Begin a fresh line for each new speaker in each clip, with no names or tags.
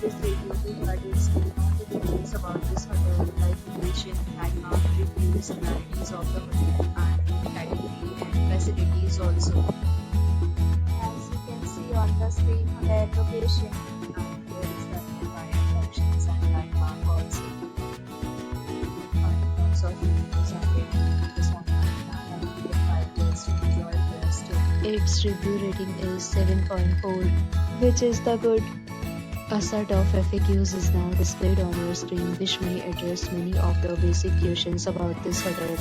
This review provides disclaimer details about this hotel, like location, landmark, reviews, amenities of the hotel, and category and facilities also.
As you can see on the screen, hotel location.
And here is the nearby attractions and landmark also. And lots of reviews are reviews online and you can find ways to enjoy their stay.
Its review rating is 7.4, which is the good. A set of FAQs is now displayed on your screen, which may address many of the basic questions about this hotel.
To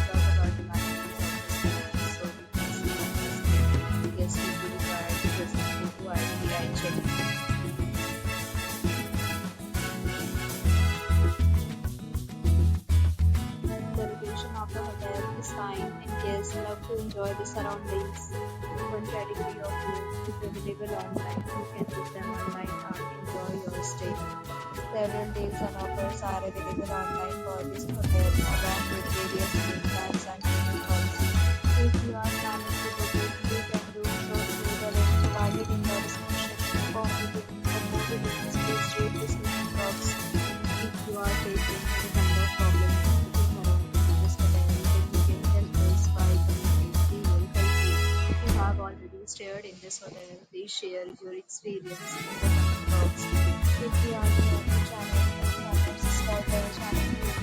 talk about the amenities of this hotel, so we can see on the screen, guests will be required to present photo ID and check-in. The location of the hotel is fine and guests love to enjoy the surroundings. One category of room is available online. You can book them online and enjoy your stay.
Several deals and offers are available online for this hotel along with various meal plans and payment policies. If you are planning to book it, you can do so through the link provided in the description. For booking bookings, please read the description box.
If you are facing any kind of problem booking around in this hotel, then you can help us by commenting. We will help you. If you have already stayed in this hotel, please share your experience in the comment box.
If you are new on the channel and you have not subscribed our channel, please